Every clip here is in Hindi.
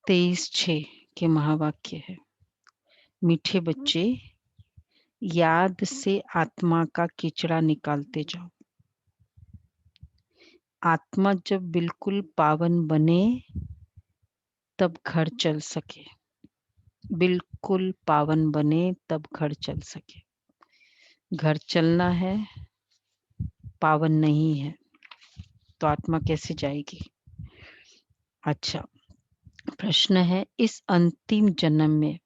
23/6 के महावाक्य है। मीठे बच्चे, याद से आत्मा का कीचड़ा निकालते जाओ। आत्मा जब बिल्कुल पावन बने तब घर चल सके। बिल्कुल पावन बने तब घर चल सके। घर चलना है, पावन नहीं है तो आत्मा कैसे जाएगी? अच्छा, प्रश्न है, इस अंतिम जन्म में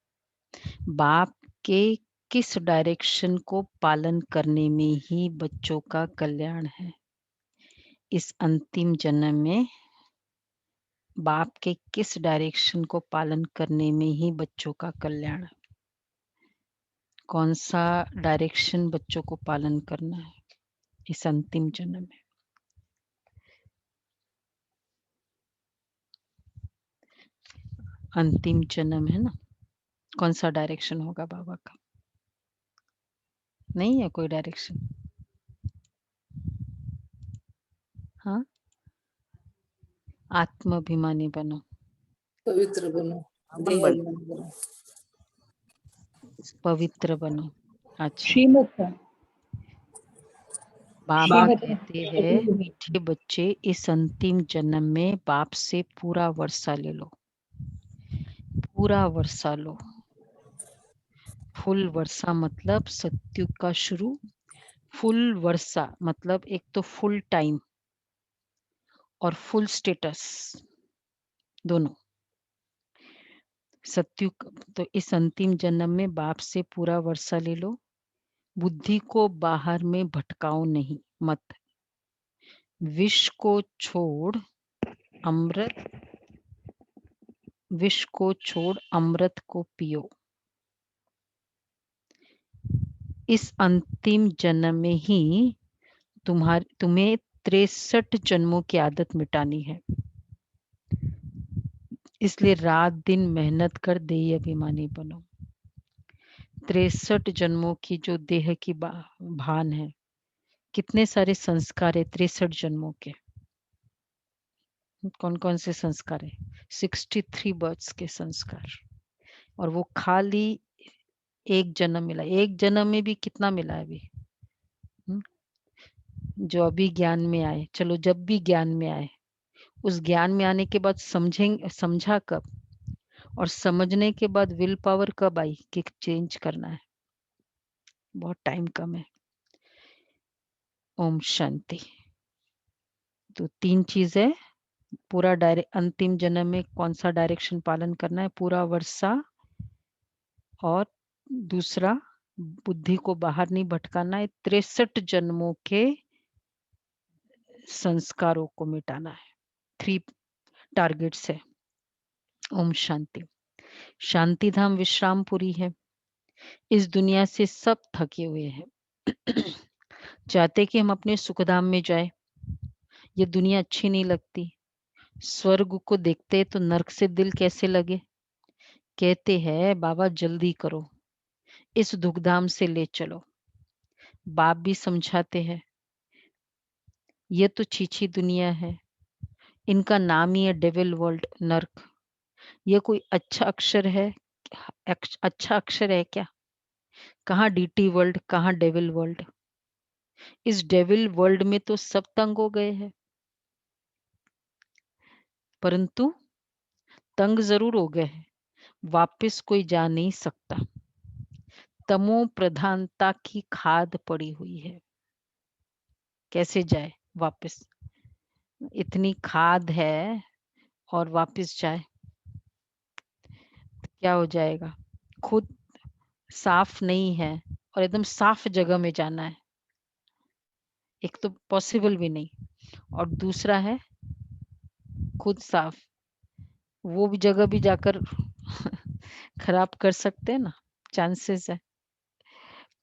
बाप के किस डायरेक्शन को पालन करने में ही बच्चों का कल्याण है? इस अंतिम जन्म में बाप के किस डायरेक्शन को पालन करने में ही बच्चों का कल्याण है? कौन सा डायरेक्शन बच्चों को पालन करना है इस अंतिम जन्म में? अंतिम जन्म है ना, कौन सा डायरेक्शन होगा बाबा का? नहीं है कोई डायरेक्शन? हाँ, आत्माभिमानी बनो, पवित्र बनो, देहाभिमानी बनो, पवित्र बनो। अच्छा, श्रीमत है। बाबा श्रीमत है। कहते हैं, मीठे बच्चे, इस अंतिम जन्म में बाप से पूरा वर्षा ले लो। पूरा वर्षा लो। फुल वर्षा मतलब सत्युग का शुरू, फुल वर्षा मतलब एक तो फुल टाइम और फुल स्टेटस दोनों। सत्युग तो इस अंतिम जन्म में बाप से पूरा वर्षा ले लो। बुद्धि को बाहर में भटकाओ नहीं, मत। विष को छोड़ अमृत, विष को छोड़ अमृत को पियो। इस अंतिम जन्म में ही तुम्हें 63 जन्मों की आदत मिटानी है। इसलिए रात दिन मेहनत कर देह अभिमानी बनो। 63 जन्मों की जो देह की भान है, कितने सारे संस्कार है 63 जन्मों के? कौन कौन से संस्कार है? 63 बर्थ्स के संस्कार। और वो खाली एक जन्म मिला। एक जन्म में भी कितना मिला है अभी? जो अभी ज्ञान में आए, चलो जब भी ज्ञान में आए, उस ज्ञान में आने के बाद समझा कब? और समझने के बाद विल पावर कब आई कि चेंज करना है? बहुत टाइम कम है। ओम शांति। तो 3 चीज है, पूरा अंतिम जन्म में कौन सा डायरेक्शन पालन करना है? पूरा वर्षा, और दूसरा बुद्धि को बाहर नहीं भटकाना है। 63 जन्मों के संस्कारों को मिटाना है। 3 टारगेट्स है। ओम शांति। शांति धाम विश्रामपुरी है। इस दुनिया से सब थके हुए हैं। चाहते कि हम अपने सुखधाम में जाए। ये दुनिया अच्छी नहीं लगती। स्वर्ग को देखते तो नरक से दिल कैसे लगे। कहते हैं बाबा जल्दी करो, इस दुखधाम से ले चलो। बाप भी समझाते हैं, ये तो छीछी दुनिया है, इनका नाम ही है डेविल वर्ल्ड, नरक। ये कोई अच्छा अक्षर है? अच्छा अक्षर है क्या? कहाँ डीटी वर्ल्ड, कहाँ डेविल वर्ल्ड? इस डेविल वर्ल्ड में तो सब तंग हो गए हैं, परंतु तंग जरूर हो गए हैं, वापस कोई जा नहीं सकता। तमो प्रधानता की खाद पड़ी हुई है, कैसे जाए वापस? इतनी खाद है और वापस जाए क्या हो जाएगा? खुद साफ नहीं है और एकदम साफ जगह में जाना है, एक तो पॉसिबल भी नहीं, और दूसरा है खुद साफ, वो भी जगह भी जाकर खराब कर सकते हैं ना, चांसेस है।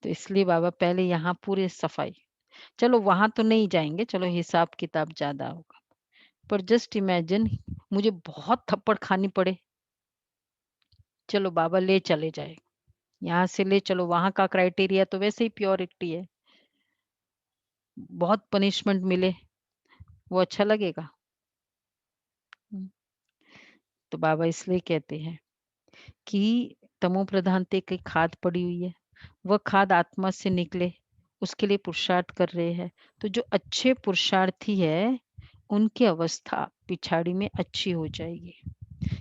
तो इसलिए बाबा पहले यहाँ पूरे सफाई। चलो वहां तो नहीं जाएंगे, चलो हिसाब किताब ज्यादा होगा, पर जस्ट इमेजिन मुझे बहुत थप्पड़ खानी पड़े, चलो बाबा ले चले जाए, यहाँ से ले चलो, वहां का क्राइटेरिया तो वैसे ही प्योरिटी है, बहुत पनिशमेंट मिले, वो अच्छा लगेगा? तो बाबा इसलिए कहते हैं कि तमो प्रधानते की खाद पड़ी हुई है, वह खाद आत्मा से निकले, उसके लिए पुरुषार्थ कर रहे हैं। तो जो अच्छे पुरुषार्थी है, उनकी अवस्था पिछाड़ी में अच्छी हो जाएगी।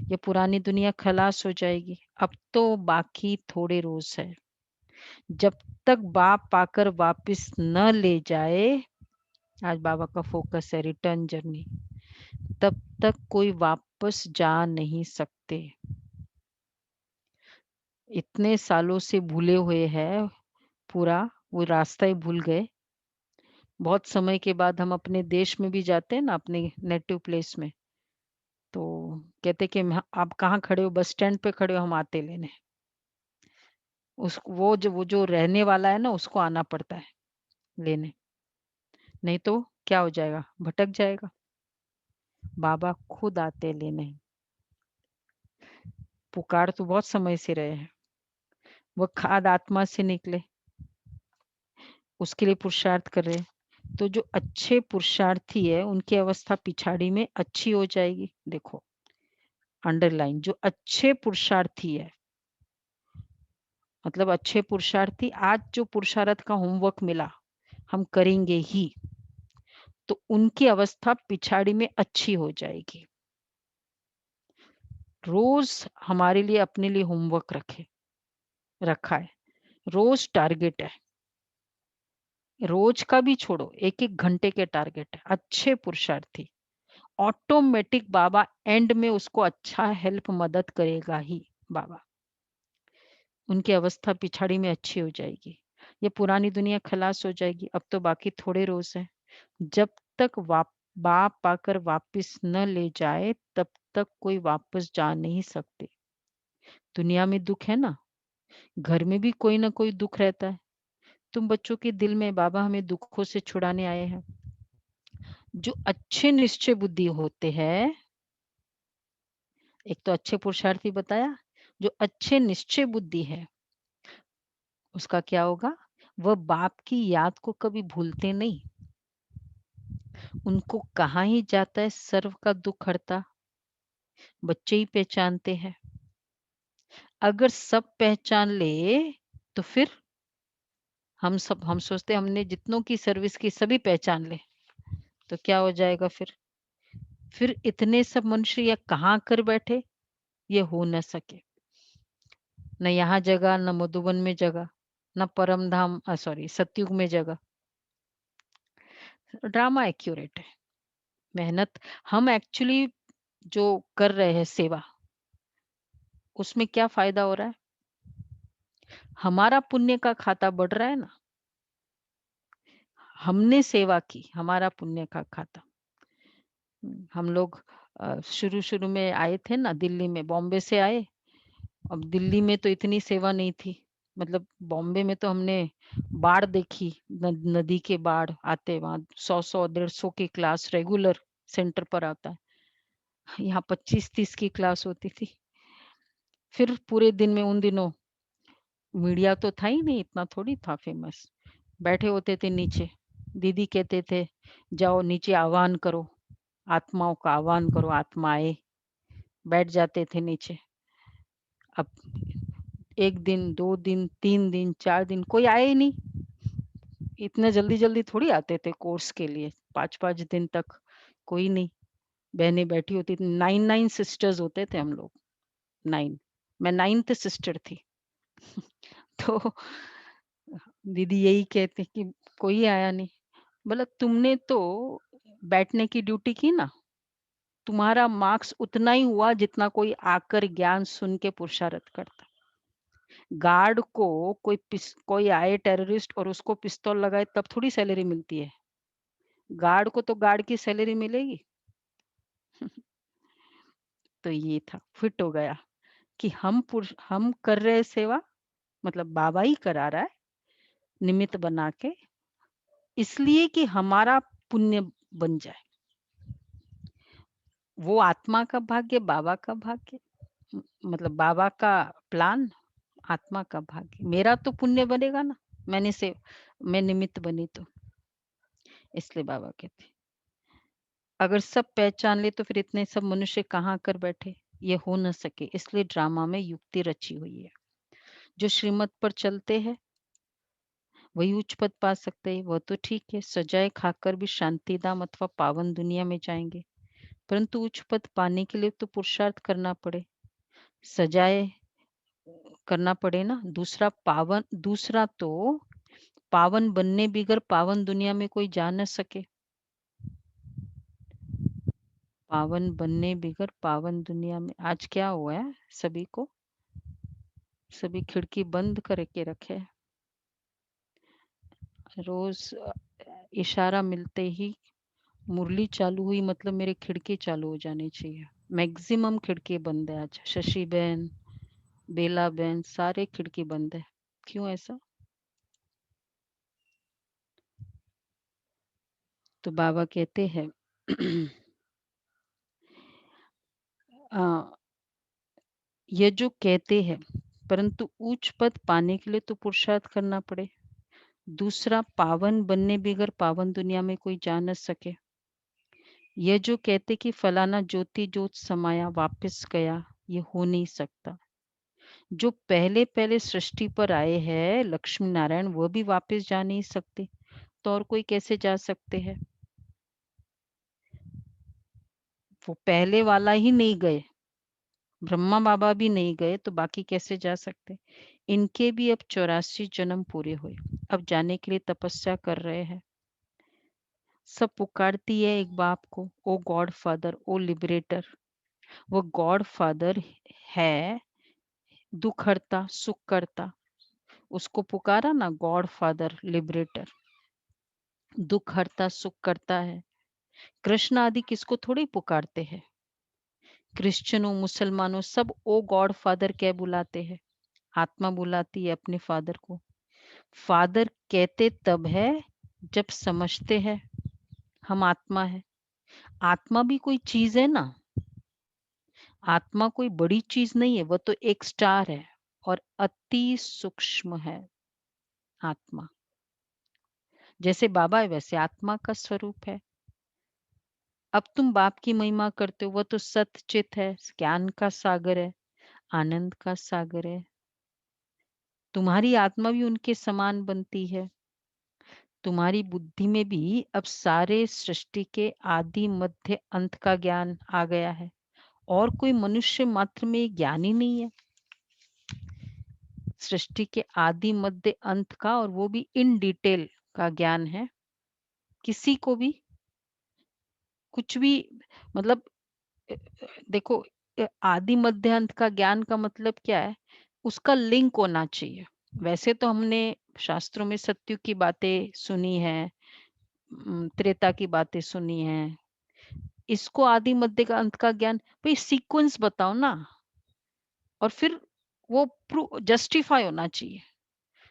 ये पुरानी दुनिया खलास हो जाएगी। अब तो बाकी थोड़े रोज है। जब तक बाप पाकर वापस न ले जाए, आज बाबा का फोकस है रिटर्न जर्नी, तब तक कोई वापस जा नहीं सकते। इतने सालों से भूले हुए हैं, पूरा वो रास्ता ही भूल गए। बहुत समय के बाद हम अपने देश में भी जाते हैं ना, अपने नेटिव प्लेस में, तो कहते कि आप कहाँ खड़े हो? बस स्टैंड पे खड़े हो, हम आते लेने। उस वो जो रहने वाला है ना, उसको आना पड़ता है लेने, नहीं तो क्या हो जाएगा? भटक जाएगा। बाबा खुद आते लेने। पुकार तो बहुत समय से रहे हैं। वो खाद आत्मा से निकले, उसके लिए पुरुषार्थ कर रहे हैं। तो जो अच्छे पुरुषार्थी है, उनकी अवस्था पिछाड़ी में अच्छी हो जाएगी। देखो, अंडरलाइन, जो अच्छे पुरुषार्थी है, मतलब अच्छे पुरुषार्थी, आज जो पुरुषार्थ का होमवर्क मिला, हम करेंगे ही, तो उनकी अवस्था पिछाड़ी में अच्छी हो जाएगी। रोज हमारे लिए, अपने लिए होमवर्क रखा है। रोज टारगेट है। रोज का भी छोड़ो, 1-1 घंटे के टारगेट है। अच्छे पुरुषार्थी, ऑटोमेटिक बाबा एंड में उसको अच्छा हेल्प मदद करेगा ही बाबा। उनकी अवस्था पिछाड़ी में अच्छी हो जाएगी। ये पुरानी दुनिया खलास हो जाएगी। अब तो बाकी थोड़े रोज हैं। जब तक बाप पाकर वापस न ले जाए, तब तक कोई वापस जा नहीं सकते। दुनिया में दुख है ना, घर में भी कोई ना कोई दुख रहता है। तुम बच्चों के दिल में बाबा हमें दुखों से छुड़ाने आए हैं। जो अच्छे निश्चय बुद्धि होते हैं, एक तो अच्छे पुरुषार्थी बताया, जो अच्छे निश्चय बुद्धि है, उसका क्या होगा? वह बाप की याद को कभी भूलते नहीं। उनको कहाँ ही जाता है सर्व का दुख हरता, बच्चे ही पहचानते हैं। अगर सब पहचान ले, तो फिर हम सोचते हैं हमने जितनों की सर्विस की सभी पहचान ले, तो क्या हो जाएगा फिर इतने सब मनुष्य या कहाँ कर बैठे, ये हो न सके। न यहाँ जगह, न मधुबन में जगह, न परम धाम, सॉरी, सतयुग में जगह। ड्रामा एक्यूरेट है। मेहनत हम एक्चुअली जो कर रहे हैं सेवा, उसमें क्या फायदा हो रहा है? हमारा पुण्य का खाता बढ़ रहा है ना। हमने सेवा की, हमारा पुण्य का खाता। हम लोग शुरू-शुरू में आए थे ना दिल्ली में, बॉम्बे से आए। अब दिल्ली में तो इतनी सेवा नहीं थी। मतलब बॉम्बे में तो हमने बाढ़ देखी, नदी के बाढ़ आते, वहाँ 100-100, 150 की क्लास रेगुलर सेंटर पर आता है। यहाँ 25-30 की क्लास होती थी। फिर पूरे दिन में उन दिनों मीडिया तो था ही नहीं, इतना थोड़ी था फेमस। बैठे होते थे नीचे, दीदी कहते थे जाओ नीचे आह्वान करो, आत्माओं का आह्वान करो, आत्मा आए। बैठ जाते थे नीचे। अब 1 दिन, 2 दिन, 3 दिन, 4 दिन कोई आया ही नहीं। इतने जल्दी-जल्दी थोड़ी आते थे कोर्स के लिए, 5-5 दिन तक कोई नहीं। बहनें बैठी होती थी, 9-9 सिस्टर्स होते थे हम लोग, 9। मैं 9th सिस्टर थी। तो दीदी यही कहती कि कोई आया नहीं। बोला तुमने तो बैठने की ड्यूटी की ना, तुम्हारा मार्क्स उतना ही हुआ जितना कोई आकर ज्ञान सुन के पुरुषार्थ करता। गार्ड को कोई आए टेररिस्ट और उसको पिस्तौल लगाए तब थोड़ी सैलरी मिलती है। गार्ड को तो गार्ड की सैलरी मिलेगी। तो ये था, फिट हो गया कि हम कर रहे हैं सेवा, मतलब बाबा ही करा रहा है, निमित्त बना के, इसलिए कि हमारा पुण्य बन जाए। वो आत्मा का भाग्य, बाबा का भाग्य, मतलब बाबा का प्लान, आत्मा का भाग्य। मेरा तो पुण्य बनेगा ना, मैं निमित्त बनी तो, इसलिए बाबा कहते, अगर सब पहचान ले तो फिर इतने सब मनुष्य कहाँ कर बैठे। ये हो न सके, इसलिए ड्रामा में युक्ति रची हुई है। जो श्रीमत पर चलते हैं वही उच्च पद पा सकते हैं, वह तो ठीक है, सजाए खाकर भी शांतिधाम अथवा पावन दुनिया में जाएंगे, परंतु उच्च पद पाने के लिए तो पुरुषार्थ करना पड़े, सजाए करना पड़े ना। दूसरा तो पावन बनने बिगर पावन दुनिया में कोई जा न सके। पावन बनने बिगर पावन दुनिया में आज क्या हुआ है सभी को, सभी खिड़की बंद करके रखे, रोज इशारा मिलते ही मुरली चालू हुई मतलब मेरे खिड़की चालू हो जानी चाहिए। मैक्सिमम खिड़की बंद है आज, शशि बहन, बेला बहन, सारे खिड़की बंद है। क्यों ऐसा? तो बाबा कहते हैं ये जो कहते हैं परंतु उच्च पद पाने के लिए तो पुरुषार्थ करना पड़े, दूसरा पावन बनने बिगर पावन दुनिया में कोई जा न सके। यह जो कहते कि फलाना ज्योति जोत समाया वापस गया, ये हो नहीं सकता। जो पहले पहले सृष्टि पर आए हैं लक्ष्मी नारायण, वो भी वापस जा नहीं सकते, तो और कोई कैसे जा सकते हैं? वो पहले वाला ही नहीं गए, ब्रह्मा बाबा भी नहीं गए, तो बाकी कैसे जा सकते? इनके भी अब 84 जन्म पूरे हुए, अब जाने के लिए तपस्या कर रहे हैं। सब पुकारती है एक बाप को, ओ गॉड फादर, ओ लिबरेटर। वो गॉड फादर है, दुख हरता सुख करता, उसको पुकारा ना गॉड फादर लिबरेटर, दुख हरता सुख करता है। कृष्ण आदि किसको थोड़ी पुकारते हैं, क्रिश्चियनों मुसलमानों सब ओ गॉड फादर क्या बुलाते हैं, आत्मा बुलाती है अपने फादर को। फादर कहते तब है जब समझते हैं हम आत्मा है। आत्मा भी कोई चीज है ना, आत्मा कोई बड़ी चीज नहीं है, वह तो एक स्टार है और अति सूक्ष्म है आत्मा। जैसे बाबा है वैसे आत्मा का स्वरूप है। अब तुम बाप की महिमा करते हो, वह तो सतचित है, ज्ञान का सागर है, आनंद का सागर है। तुम्हारी आत्मा भी उनके समान बनती है। तुम्हारी बुद्धि में भी अब सारे सृष्टि के आदि मध्य अंत का ज्ञान आ गया है, और कोई मनुष्य मात्र में ज्ञान ही नहीं है सृष्टि के आदि मध्य अंत का, और वो भी इन डिटेल का ज्ञान है। किसी को भी कुछ भी मतलब देखो, आदि मध्य अंत का ज्ञान का मतलब क्या है, उसका लिंक होना चाहिए। वैसे तो हमने शास्त्रों में सत्युग की बातें सुनी है, त्रेता की बातें सुनी है, इसको आदि मध्य का अंत का ज्ञान, भाई सीक्वेंस बताओ ना, और फिर वो जस्टिफाई होना चाहिए।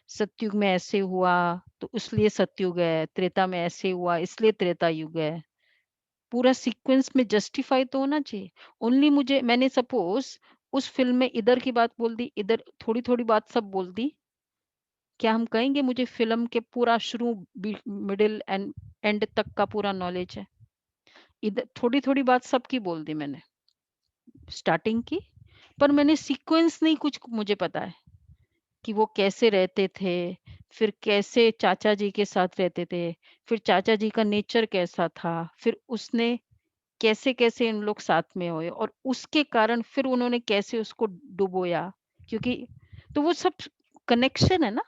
सतयुग में ऐसे हुआ तो इसलिए सतयुग है, त्रेता में ऐसे हुआ इसलिए त्रेता युग है, पूरा सीक्वेंस में जस्टिफाई तो होना चाहिए। ओनली मैंने सपोज उस फिल्म में इधर की बात बोल दी, इधर थोड़ी थोड़ी बात सब बोल दी, क्या हम कहेंगे मुझे फिल्म के पूरा शुरू मिडिल एंड एंड तक का पूरा नॉलेज है? इधर थोड़ी थोड़ी बात सबकी बोल दी मैंने स्टार्टिंग की, पर मैंने सीक्वेंस नहीं कुछ मुझे पता है कि वो कैसे रहते थे, फिर कैसे चाचा जी के साथ रहते थे, फिर चाचा जी का नेचर कैसा था, फिर उसने कैसे कैसे इन लोग साथ में हुए, और उसके कारण फिर उन्होंने कैसे उसको डुबोया, क्योंकि तो वो सब कनेक्शन है ना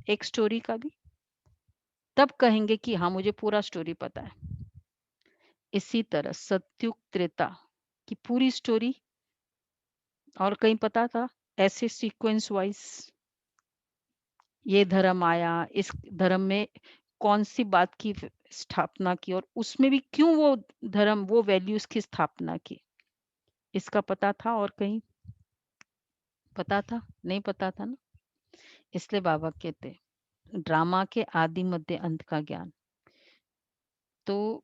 एक स्टोरी का भी, तब कहेंगे कि हाँ मुझे पूरा स्टोरी पता है। इसी तरह सत्युग त्रेता की पूरी स्टोरी और कहीं पता था ऐसे सीक्वेंस वाइज, ये धर्म आया, इस धर्म में कौन सी बात की स्थापना की, और उसमें भी क्यों वो धर्म वो वैल्यूज की स्थापना की, इसका पता था और कहीं पता था? नहीं पता था ना। इसलिए बाबा कहते ड्रामा के आदि मध्य अंत का ज्ञान, तो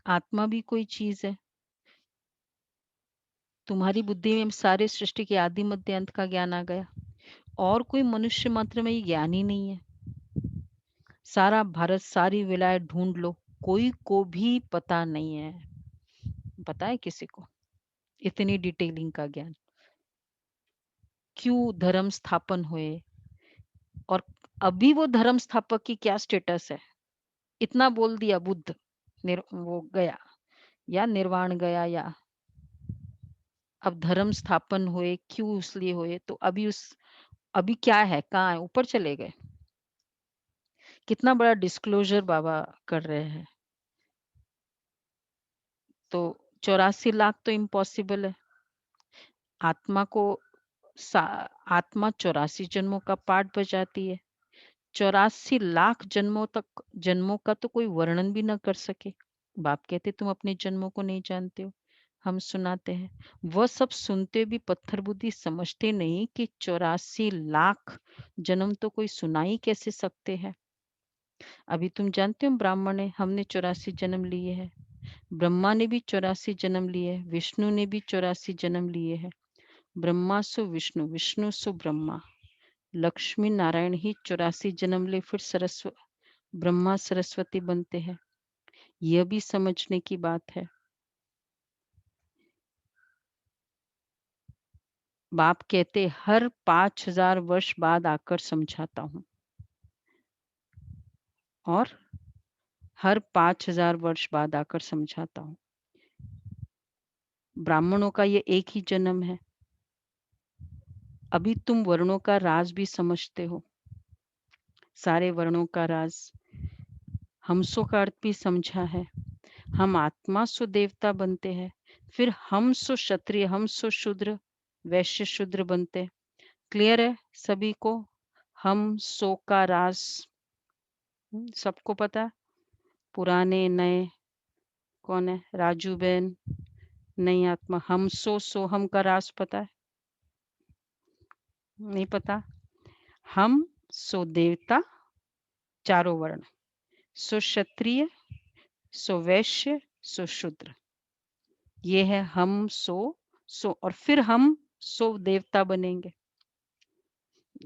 आत्मा भी कोई चीज है। तुम्हारी बुद्धि में सारे सृष्टि के आदि मध्य अंत का ज्ञान आ गया, और कोई मनुष्य मात्र में ये ज्ञान ही नहीं है। सारा भारत सारी विलायत ढूंढ लो, कोई को भी पता नहीं है। पता है किसी को? इतनी डिटेलिंग का ज्ञान। क्यों धर्म स्थापन हुए और अभी वो धर्म स्थापक की क्या स्टेटस है, इतना बोल दिया बुद्ध, वो गया या निर्वाण गया, या अब धर्म स्थापन हुए क्यों इसलिए हुए, तो अभी क्या है, कहाँ है, ऊपर चले गए। कितना बड़ा डिस्क्लोजर बाबा कर रहे हैं। तो 84 लाख तो इम्पॉसिबल है। आत्मा को आत्मा 84 जन्मों का पाठ बजाती है। 84 लाख जन्मों का तो कोई वर्णन भी ना कर सके। बाप कहते तुम अपने जन्मों को नहीं जानते हो, हम सुनाते हैं। वह सब सुनते भी पत्थर बुद्धि समझते नहीं कि 84 लाख जन्म तो कोई सुना ही कैसे सकते हैं। अभी तुम जानते हो ब्राह्मण है, हमने 84 जन्म लिए हैं। ब्रह्मा ने भी 84 जन्म लिए, विष्णु ने भी 84 जन्म लिए हैं। ब्रह्मा सो विष्णु, विष्णु सो ब्रह्मा। लक्ष्मी नारायण ही 84 जन्म ले फिर ब्रह्मा सरस्वती बनते हैं। यह भी समझने की बात है। बाप कहते हर 5000 वर्ष बाद आकर समझाता हूँ, और हर 5000 वर्ष बाद आकर समझाता हूँ। ब्राह्मणों का ये एक ही जन्म है। अभी तुम वर्णों का राज भी समझते हो, सारे वर्णों का राज। हमसों का अर्थ भी समझा है। हम आत्मा सो देवता बनते हैं, फिर हम सो क्षत्रिय, हम सो शूद्र, वैश्य शूद्र बनते। क्लियर है सभी को? हम सो का राज सबको पता? पुराने नए कौन है? राजू बहन, नई आत्मा। हम सो हम का राज पता है? नहीं पता? हम सो देवता, चारों वर्ण, सो क्षत्रिय, सो वैश्य, सो शूद्र। ये है हम सो और फिर हम सो देवता बनेंगे।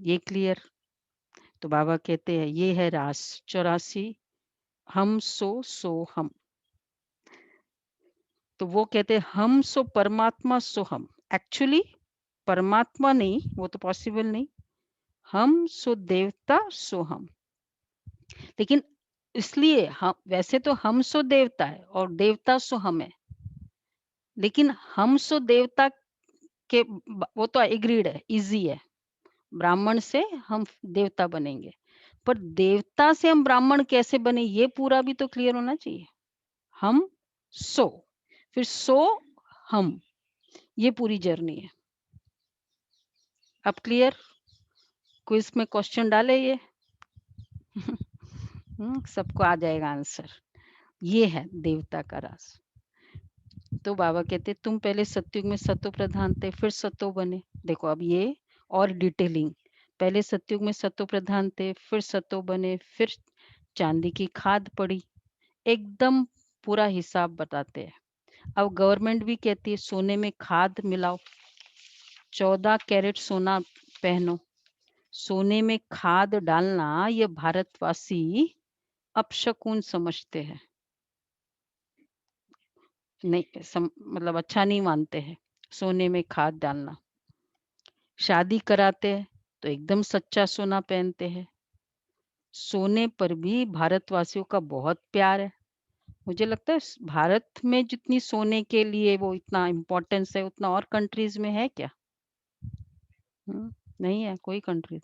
ये क्लियर? तो बाबा कहते हैं ये है रास 84। हम सो हम। तो वो कहते हैं हम सो परमात्मा सो हम। एक्चुअली परमात्मा नहीं, वो तो पॉसिबल नहीं। हम सो देवता सो हम। लेकिन इसलिए हम, वैसे तो हम सो देवता है और देवता सो हम है, लेकिन हम सो देवता के वो तो एग्रीड है, इजी है। ब्राह्मण से हम देवता बनेंगे, पर देवता से हम ब्राह्मण कैसे बने, ये पूरा भी तो क्लियर होना चाहिए। हम सो, फिर सो हम, ये पूरी जर्नी है। अब क्लियर? क्विज में क्वेश्चन डाले ये सबको आ जाएगा आंसर। ये है देवता का राज। तो बाबा कहते तुम पहले सतयुग में सतो प्रधान थे, फिर सतो बने। देखो अब ये और डिटेलिंग। पहले सतयुग में सतो प्रधान थे, फिर सतो बने, फिर चांदी की खाद पड़ी। एकदम पूरा हिसाब बताते हैं। अब गवर्नमेंट भी कहती है सोने में खाद मिलाओ, 14 कैरेट सोना पहनो। सोने में खाद डालना ये भारतवासी अपशकुन समझते हैं, नहीं मतलब अच्छा नहीं मानते हैं सोने में खाद डालना। शादी कराते हैं तो एकदम सच्चा सोना पहनते हैं। सोने पर भी भारतवासियों का बहुत प्यार है। मुझे लगता है भारत में जितनी सोने के लिए वो इतना इम्पोर्टेंस है, उतना और कंट्रीज में है क्या? नहीं है कोई कंट्री।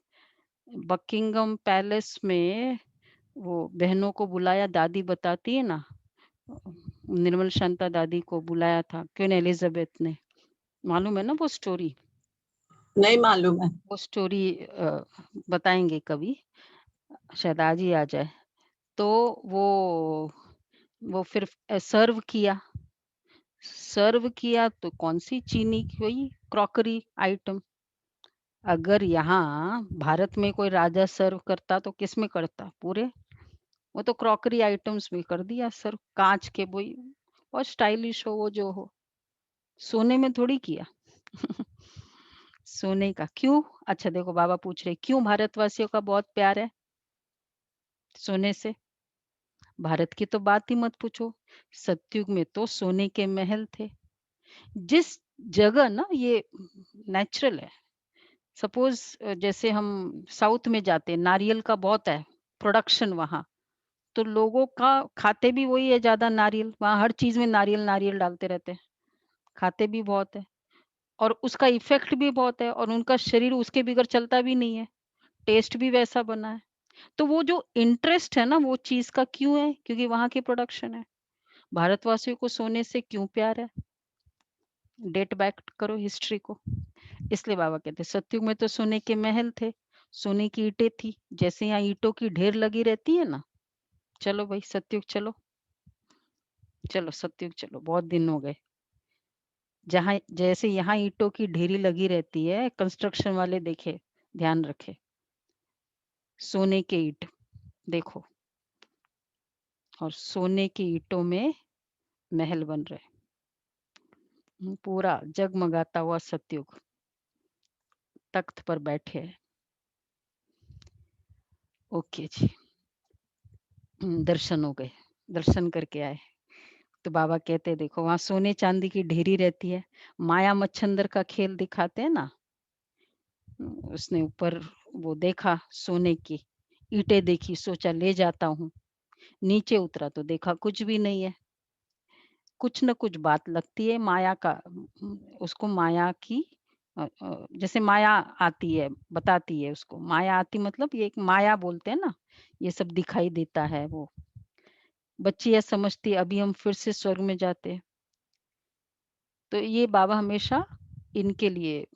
बकिंगम पैलेस में वो बहनों को बुलाया, दादी बताती है ना, निर्मल शांता दादी को बुलाया था क्वीन एलिजाबेथ ने। मालूम है ना वो स्टोरी? नहीं मालूम है। वो स्टोरी बताएंगे कभी, शायद आज ही आ जाए। तो वो फिर सर्व किया तो कौन सी चीनी की, वही क्रॉकरी आइटम। अगर यहाँ भारत में कोई राजा सर्व करता तो किस में करता? पूरे वो तो क्रॉकरी आइटम्स में कर दिया सर्व, कांच के, वही और स्टाइलिश हो वो जो हो। सोने में थोड़ी किया सोने का क्यों? अच्छा देखो बाबा पूछ रहे क्यों भारतवासियों का बहुत प्यार है सोने से। भारत की तो बात ही मत पूछो। सतयुग में तो सोने के महल थे, जिस जगह ना ये नेचुरल है। सपोज़ जैसे हम साउथ में जाते हैं, नारियल का बहुत है प्रोडक्शन वहाँ, तो लोगों का खाते भी वही है ज़्यादा नारियल, वहाँ हर चीज़ में नारियल, नारियल डालते रहते हैं, खाते भी बहुत है और उसका इफ़ेक्ट भी बहुत है और उनका शरीर उसके बगैर चलता भी नहीं है, टेस्ट भी वैसा बना है। तो वो जो इंटरेस्ट है ना वो चीज़ का क्यों है? क्योंकि वहाँ की प्रोडक्शन है। भारतवासियों को सोने से क्यों प्यार है? डेट बैक करो हिस्ट्री को। इसलिए बाबा कहते सतयुग में तो सोने के महल थे, सोने की ईंटें थी, जैसे यहाँ ईंटों की ढेर लगी रहती है ना, चलो भाई सतयुग चलो, चलो सतयुग चलो, बहुत दिन हो गए। जहाँ जैसे यहाँ ईंटों की ढेरी लगी रहती है, कंस्ट्रक्शन वाले देखे, ध्यान रखे, सोने के ईंट देखो और सोने की ईंटों में महल बन रहे। पूरा जगमगाता हुआ सतयुग तख्त पर बैठे हैं। ओके जी, दर्शन हो गए, दर्शन करके आए। तो बाबा कहते देखो वहाँ सोने चांदी की ढेरी रहती है, माया मच्छंदर का खेल दिखाते हैं ना, उसने ऊपर वो देखा सोने की ईंटें देखी, सोचा ले जाता हूँ, नीचे उतरा तो देखा कुछ भी नहीं है, कुछ न कुछ बात लगती है माया का, उसको माया की जैसे माया आती है, बताती है उसको, माया आती मतलब ये एक माया बोलते हैं ना, ये सब दिखाई देता है वो। बच्ची यह समझती अभी हम फिर से स्वर्ग में जाते। तो ये बाबा हमेशा इनके लिए,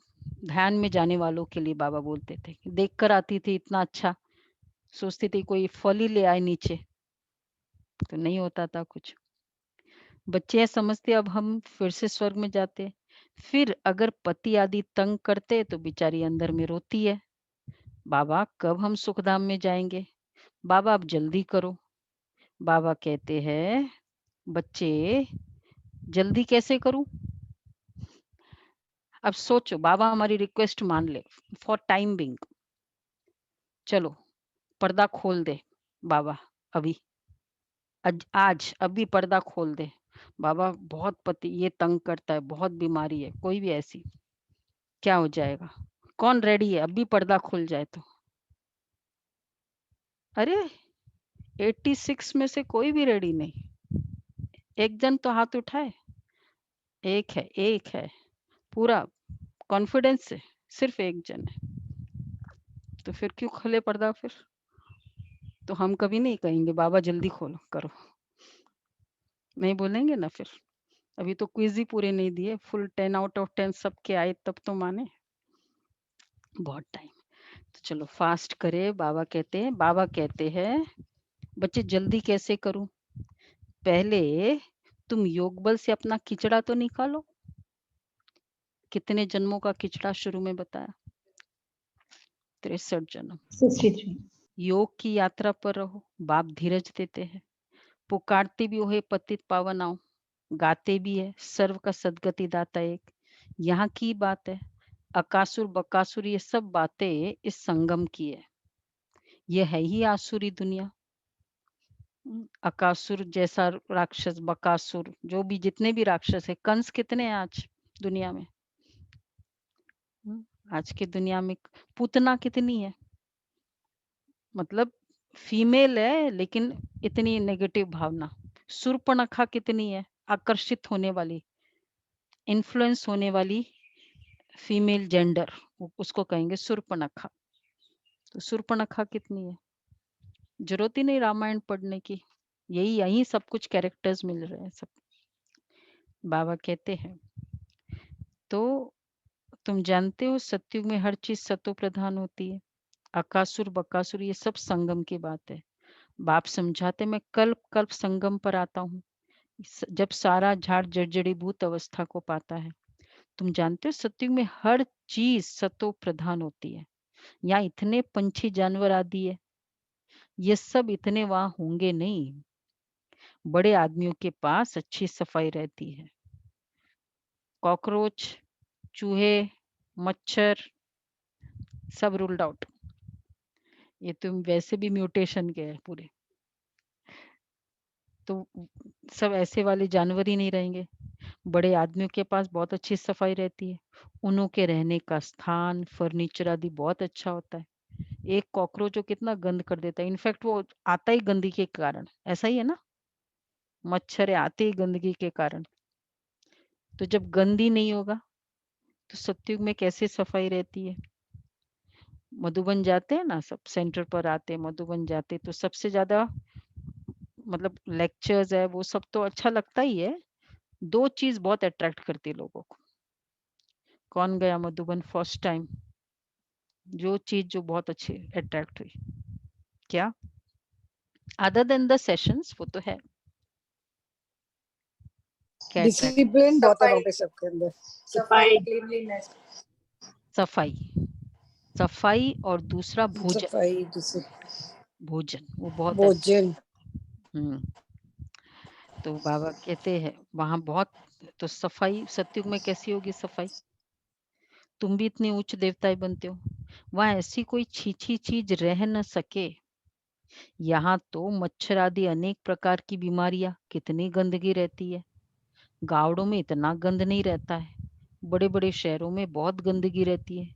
ध्यान में जाने वालों के लिए बाबा बोलते थे। देखकर आती थी इतना अच्छा, सोचती थी कोई फल ही ले आए नीचे, तो नहीं होता था कुछ। बच्चे ये समझते अब हम फिर से स्वर्ग में जाते। फिर अगर पति आदि तंग करते तो बेचारी अंदर में रोती है, बाबा कब हम सुखधाम में जाएंगे? बाबा अब जल्दी करो। बाबा कहते हैं बच्चे जल्दी कैसे करूं? अब सोचो बाबा हमारी रिक्वेस्ट मान ले फॉर टाइम बिंग, चलो पर्दा खोल दे बाबा अभी, आज अभी पर्दा खोल दे बाबा, बहुत पति ये तंग करता है, बहुत बीमारी है, कोई भी ऐसी, क्या हो जाएगा? कौन रेडी है अभी पर्दा खुल जाए तो? अरे 86 में से कोई भी रेडी नहीं, एक जन तो हाथ उठाए, एक है पूरा कॉन्फिडेंस से, सिर्फ एक जन है, तो फिर क्यों खुले पर्दा फिर? तो हम कभी नहीं कहेंगे बाबा जल्दी खोलो करो, नहीं बोलेंगे ना फिर। अभी तो क्विज ही पूरे नहीं दिए, फुल 10 आउट ऑफ 10 सबके आए तब तो माने, बहुत टाइम। तो चलो फास्ट करे, बाबा कहते हैं बच्चे जल्दी कैसे करूं? पहले तुम योग बल से अपना किचड़ा तो निकालो। कितने जन्मों का किचड़ा शुरू में बताया? 63 जन्म। 63। योग की यात्रा पर रहो, बाप धीरज देते हैं, पुकारते भी हो हे पतित पावन आओ, गाते भी है सर्व का सदगति दाता एक। यहाँ की बात है, अकासुर बकासुर ये सब बातें इस संगम की है। ये है ही आसुरी दुनिया। अकासुर जैसा राक्षस, बकासुर, जो भी जितने भी राक्षस है, कंस कितने हैं आज दुनिया में? आज की दुनिया में पूतना कितनी है, मतलब फीमेल है लेकिन इतनी नेगेटिव भावना। शूर्पणखा कितनी है, आकर्षित होने वाली, इन्फ्लुएंस होने वाली फीमेल जेंडर, उसको कहेंगे शूर्पणखा। तो शूर्पणखा कितनी है, जरूरत ही नहीं रामायण पढ़ने की, यही यही सब कुछ कैरेक्टर्स मिल रहे हैं सब। बाबा कहते हैं तो तुम जानते हो सतयुग में हर चीज सतो प्रधान होती है, अकासुर बकासुर ये सब संगम की बात है। बाप समझाते मैं कल्प कल्प संगम पर आता हूँ, जब सारा झाड़ जर्जरीभूत अवस्था को पाता है। तुम जानते हो सतयुग में हर चीज सतो प्रधान होती है। यहाँ इतने पंछी जानवर आदि है, ये सब इतने वहां होंगे नहीं। बड़े आदमियों के पास अच्छी सफाई रहती है, कॉकरोच, चूहे, मच्छर सब रूल्ड आउट। ये तुम वैसे भी म्यूटेशन के हैं पूरे, तो सब ऐसे वाले जानवर ही नहीं रहेंगे। बड़े आदमियों के पास बहुत अच्छी सफाई रहती है। उन्हों के रहने का स्थान, फर्नीचर आदि बहुत अच्छा होता है। एक कॉकरोच वो कितना गंद कर देता है। इनफैक्ट वो आता ही गंदगी के कारण। ऐसा ही है ना? मच्छर आते ही गंदगी के कारण। तो जब गंदी नहीं होगा तो सत्युग में कैसे सफाई रहती है? मधुबन जाते हैं ना, सब सेंटर पर आते हैं, मधुबन जाते हैं, तो सबसे ज्यादा मतलब लेक्चर्स है वो सब तो अच्छा लगता ही है। दो चीज बहुत अट्रैक्ट करती है लोगों को। कौन गया मधुबन फर्स्ट टाइम? जो चीज जो बहुत अच्छी अट्रैक्ट हुई क्या? अदर देन द सेशंस वो तो है। क्या अट्रैक्ट? डिसिप्लिन बहुत है वहाँ सफाई पे सबके अंदर। सफाई क्लीनलीनेस, सफाई, सफाई और दूसरा भोजन। सफाई, भोजन वो बहुत भोजन। हम्म तो बाबा कहते हैं वहां बहुत। तो सफाई सत्युग में कैसी होगी सफाई? तुम भी इतने उच्च देवताएं बनते हो, वहां ऐसी कोई छीछी चीज रह न सके। यहाँ तो मच्छर आदि अनेक प्रकार की बीमारियां, कितनी गंदगी रहती है। गावड़ों में इतना गंद नहीं रहता है। बड़े बड़े शहरों में बहुत गंदगी रहती है,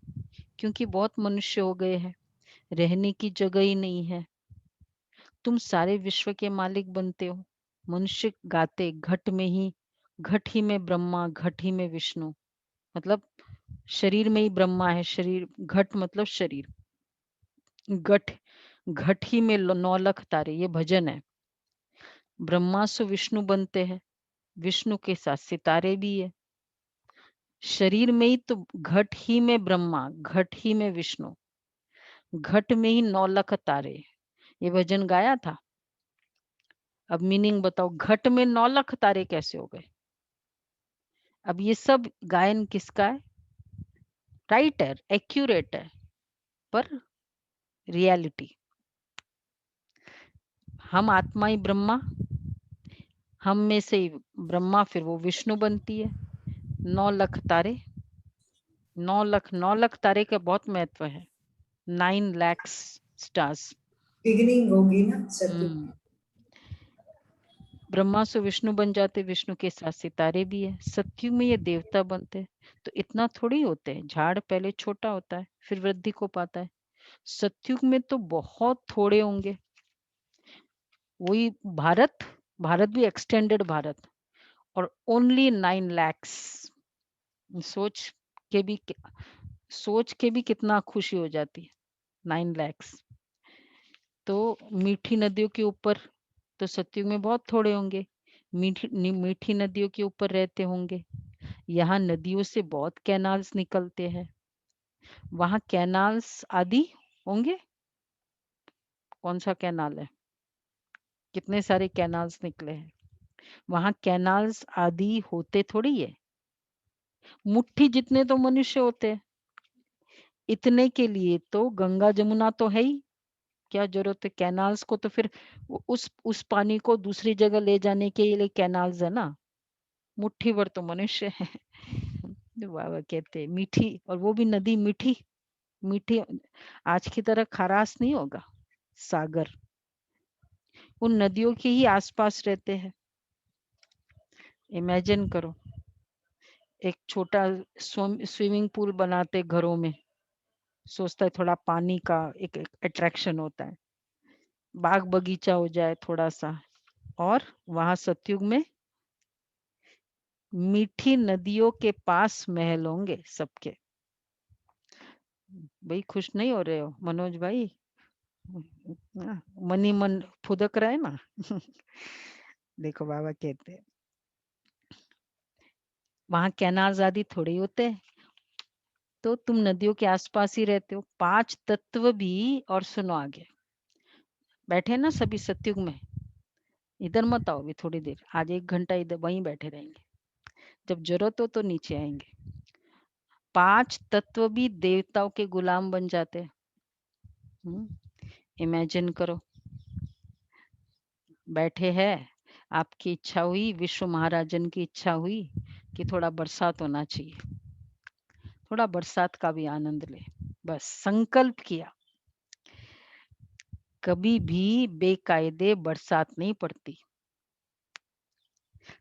क्योंकि बहुत मनुष्य हो गए हैं, रहने की जगह ही नहीं है। तुम सारे विश्व के मालिक बनते हो। मनुष्य गाते घट ही में ब्रह्मा, घट ही में विष्णु। मतलब शरीर में ही ब्रह्मा है, शरीर घट मतलब शरीर, घट घट ही में 9 लाख तारे, ये भजन है। ब्रह्मा से विष्णु बनते हैं, विष्णु के साथ सितारे भी है। शरीर में ही तो घट ही में ब्रह्मा, घट ही में विष्णु, घट में ही 9 लाख तारे। ये भजन गाया था। अब मीनिंग बताओ, घट में 9 लाख तारे कैसे हो गए? अब ये सब गायन किसका है? राइट है, एक्यूरेट है, पर रियलिटी। हम आत्मा ही ब्रह्मा, हम में से ही ब्रह्मा, फिर वो विष्णु बनती है। 9 लाख तारे, 9 लाख तारे का बहुत महत्व है। 9 lakhs स्टार्स। बिगिनिंग होगी ना सत्य। ब्रह्मा से विष्णु बन जाते, विष्णु के साथ सितारे भी है। सत्युग में ये देवता बनते हैं, तो इतना थोड़ी होते हैं। झाड़ पहले छोटा होता है, फिर वृद्धि को पाता है। सत्युग में तो बहुत थोड़े होंगे। वही भारत, भारत भी एक्सटेंडेड भारत, और ओनली 9 lakhs। सोच के भी सोच के भी कितना खुशी हो जाती है। 9 lakhs। तो मीठी नदियों के ऊपर तो सतयुग में बहुत थोड़े होंगे। मीठी नदियों के ऊपर रहते होंगे। यहाँ नदियों से बहुत कैनाल्स निकलते हैं। वहां कैनाल्स आदि होंगे। कौन सा कैनाल है? कितने सारे कैनाल्स निकले हैं। वहां कैनाल्स आदि होते थोड़ी है। मुट्ठी जितने तो मनुष्य होते हैं। इतने के लिए तो गंगा जमुना तो है ही। क्या जरूरत है कैनाल्स को? तो फिर उस पानी को दूसरी जगह ले जाने के लिए कैनाल्स है ना। मुट्ठी भर तो मनुष्य है। तो बाबा कहते हैं मीठी, और वो भी नदी मीठी। मीठी आज की तरह खरास नहीं होगा। सागर उन नदियों के ही आसपास रहते हैं। इमेजिन करो, एक छोटा स्विमिंग पूल बनाते घरों में, सोचता है थोड़ा पानी का एक अट्रैक्शन होता है। बाग बगीचा हो जाए थोड़ा सा, और वहां सतयुग में मीठी नदियों के पास महल होंगे सबके। भाई खुश नहीं हो रहे हो मनोज भाई? मन ही मन फुदक रहा है ना। देखो बाबा कहते हैं वहां कैनाल आदि थोड़े ही होते हैं। तो तुम नदियों के आसपास ही रहते हो। 5 तत्व भी, और सुनो आगे, बैठे ना सभी सतयुग में। इधर मत आओ अभी थोड़ी देर, आज 1 घंटा इधर वहीं बैठे रहेंगे। जब जरूरत हो तो नीचे आएंगे। 5 तत्व भी देवताओं के गुलाम बन जाते हैं। इमेजिन करो, बैठे हैं, आपकी इच्छा हुई, विश्व महाराजन की इच्छा हुई कि थोड़ा बरसात होना चाहिए, थोड़ा बरसात का भी आनंद ले। बस संकल्प किया, कभी भी बेकायदे बरसात नहीं पड़ती।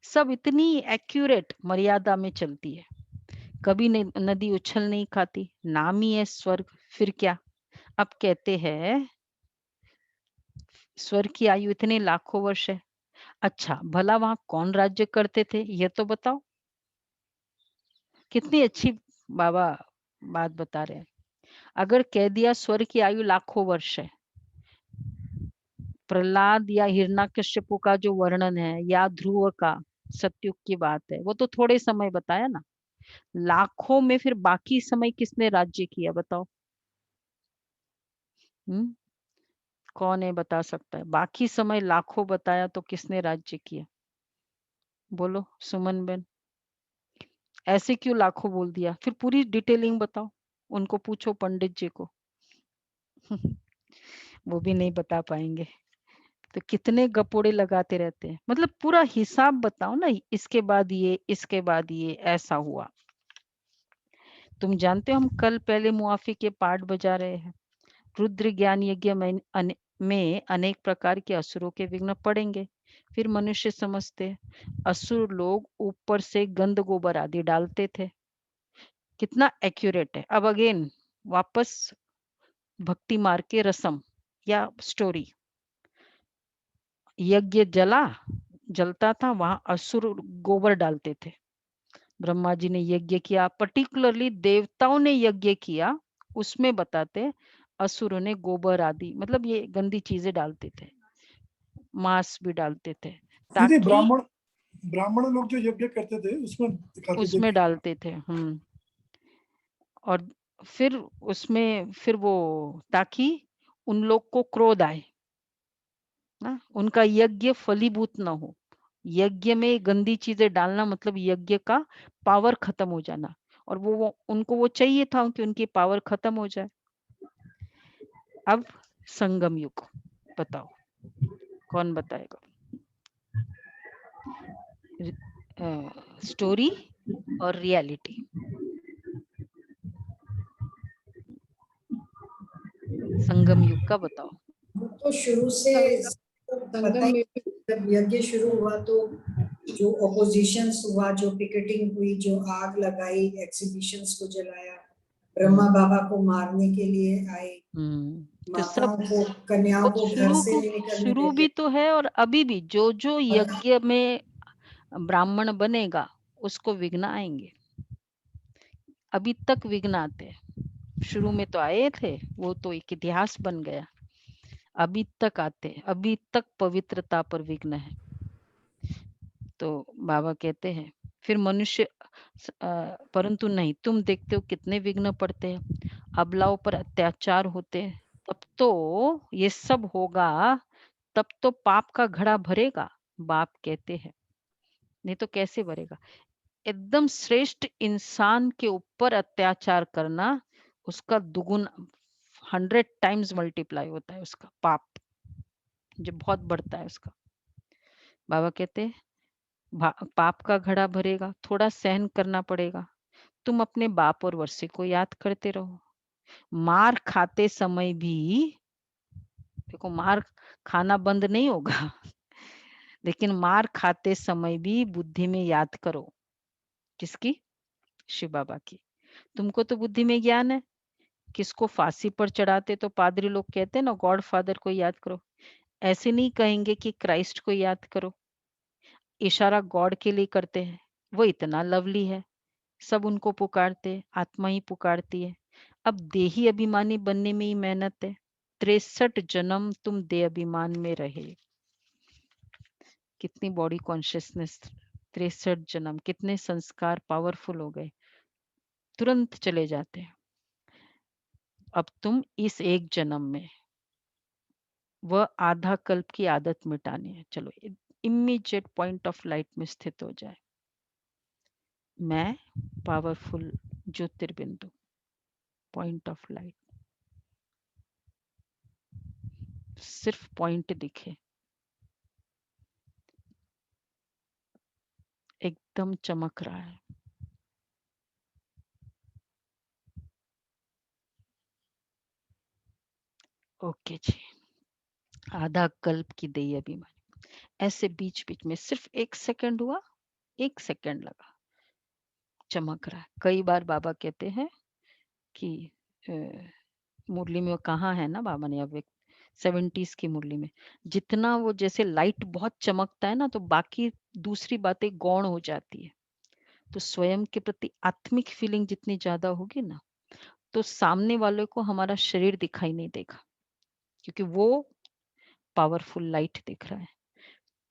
सब इतनी एक्यूरेट मर्यादा में चलती है। कभी नदी उछल नहीं खाती, नाम ही है स्वर्ग, फिर क्या। अब कहते हैं स्वर्ग की आयु इतने लाखों वर्ष है। अच्छा भला वहां कौन राज्य करते थे ये तो बताओ। कितनी अच्छी बाबा बात बता रहे हैं। अगर कह दिया स्वर्ग की आयु लाखों वर्ष है, प्रहलाद या हिरण्यकश्यपु का जो वर्णन है या ध्रुव का सतयुग की बात है, वो तो थोड़े समय बताया ना। लाखों में फिर बाकी समय किसने राज्य किया बताओ। हम्म कौन है बता सकता है? बाकी समय लाखों बताया तो किसने राज्य किया? बोलो सुमन बेन। ऐसे क्यों लाखों बोल दिया? फिर पूरी डिटेलिंग बताओ, उनको पूछो पंडित जी को। वो भी नहीं बता पाएंगे। तो कितने गपोड़े लगाते रहते हैं, मतलब पूरा हिसाब बताओ ना, इसके बाद ये, इसके बाद ये ऐसा हुआ। तुम जानते हो हम कल पहले मुआफी के पाठ बजा रहे हैं। रुद्र ज्ञान यज्ञ में अनेक प्रकार के असुरों के विघ्न पड़ेंगे। फिर मनुष्य समझते हैं असुर लोग ऊपर से गंध गोबर आदि डालते थे। कितना एक्यूरेट है। अब अगेन वापस भक्ति मार्ग के रसम या स्टोरी। यज्ञ जलता था, वहां असुर गोबर डालते थे। ब्रह्मा जी ने यज्ञ किया, पर्टिकुलरली देवताओं ने यज्ञ किया, उसमें बताते असुरों ने गोबर आदि मतलब ये गंदी चीजें डालते थे, मांस भी डालते थे दीदी ताकि ब्राह्मण ब्राह्मण लोग जो यज्ञ करते थे उसमें दिखाते थे उसमें डालते थे। और फिर उसमें फिर वो ताकि उन लोग को क्रोध आए ना, उनका यज्ञ फलीभूत ना हो। यज्ञ में गंदी चीजें डालना मतलब यज्ञ का पावर खत्म हो जाना। और वो उनको वो चाहिए था कि उनकी पावर खत्म हो जाए। अब संगम युग बताओ, कौन बताएगा? स्टोरी और रियलिटी। संगम युग का बताओ। वो तो शुरू से पता ही, जब यज्ञ शुरू हुआ तो जो ऑपोजिशंस हुआ, जो पिकेटिंग हुई, जो आग लगाई, एग्जीबिशंस को जलाया, ब्रह्मा बाबा को मारने के लिए आए, तो सब माताओं को, कन्याओं को घर से नहीं निकलने शुरू भी देते। तो है और अभी भी जो यज्ञ में ब्राह्मण बनेगा उसको विघ्न आएंगे। अभी तक विघ्न आते हैं। शुरू में तो आए थे, वो तो एक इतिहास बन गया। अभी तक आते हैं, अभी तक पवित्रता पर विघ्न है। तो बाबा कहते हैं फिर मनुष्य परंतु नहीं, तुम देखते हो कितने विघ्न पड़ते हैं, अबलाओं पर अत्याचार होते हैं। तब तो ये सब होगा, तब तो पाप का घड़ा भरेगा। बाप कहते हैं नहीं तो कैसे भरेगा। एकदम श्रेष्ठ इंसान के ऊपर अत्याचार करना, उसका दुगुन 100 टाइम्स मल्टीप्लाई होता है उसका पाप, जो बहुत बढ़ता है उसका। बाबा कहते हैं पाप का घड़ा भरेगा, थोड़ा सहन करना पड़ेगा। तुम अपने बाप और वर्षे को याद करते रहो। मार खाते समय भी देखो, मार खाना बंद नहीं होगा लेकिन मार खाते समय भी बुद्धि में याद करो। किसकी? शिव बाबा की। तुमको तो बुद्धि में ज्ञान है। किसको फांसी पर चढ़ाते तो पादरी लोग कहते हैं ना, गॉड फादर को याद करो। ऐसे नहीं कहेंगे कि क्राइस्ट को याद करो। इशारा गॉड के लिए करते हैं, वो इतना लवली है, सब उनको पुकारते, आत्मा ही पुकारती है। अब देही अभिमानी बनने में ही मेहनत है। 63 जन्म तुम देह अभिमान में रहे। कितनी बॉडी कॉन्शियसनेस, 63 जन्म, कितने संस्कार पावरफुल हो गए, तुरंत चले जाते हैं। अब तुम इस एक जन्म में वह आधा कल्प की आदत मिटानी है। चलो इमीडिएट पॉइंट ऑफ लाइट में स्थित हो जाए। मैं पावरफुल ज्योतिर्बिंदु, पॉइंट ऑफ लाइट, सिर्फ पॉइंट दिखे, एकदम चमक रहा है। ओके जी, आधा कल्प की देही अभिमानी। ऐसे बीच बीच में सिर्फ 1 सेकंड हुआ, 1 सेकंड लगा, चमक रहा है। कई बार बाबा कहते हैं कि मुरली में वो कहाँ है ना बाबा ने, अब एक 70s की मुरली में, जितना वो जैसे लाइट बहुत चमकता है ना, तो बाकी दूसरी बातें गौण हो जाती है। तो स्वयं के प्रति आत्मिक फीलिंग जितनी ज्यादा होगी ना, तो सामने वाले को हमारा शरीर दिखाई नहीं देगा, क्योंकि वो पावरफुल लाइट दिख रहा है।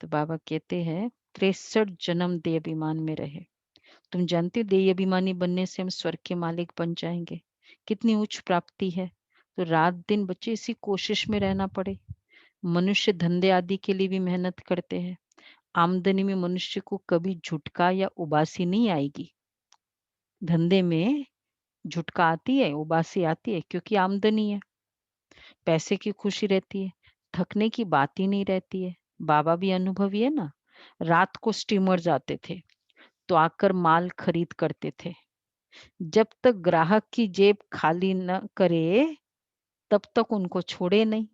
तो बाबा कहते हैं 63 जन्म देह अभिमान में रहे। तुम जानते हो देह अभिमानी बनने से हम स्वर्ग के मालिक बन जाएंगे, कितनी उच्च प्राप्ति है। तो रात दिन बच्चे इसी कोशिश में रहना पड़े। मनुष्य धंधे आदि के लिए भी मेहनत करते हैं। आमदनी में मनुष्य को कभी झुटका या उबासी नहीं आएगी। धंधे में झुटका आती है, उबासी आती है, क्योंकि आमदनी है, पैसे की खुशी रहती है, थकने की बात ही नहीं रहती है। बाबा भी अनुभवी है ना, रात को स्टीमर जाते थे तो आकर माल खरीद करते थे। जब तक ग्राहक की जेब खाली न करे तब तक उनको छोड़े नहीं।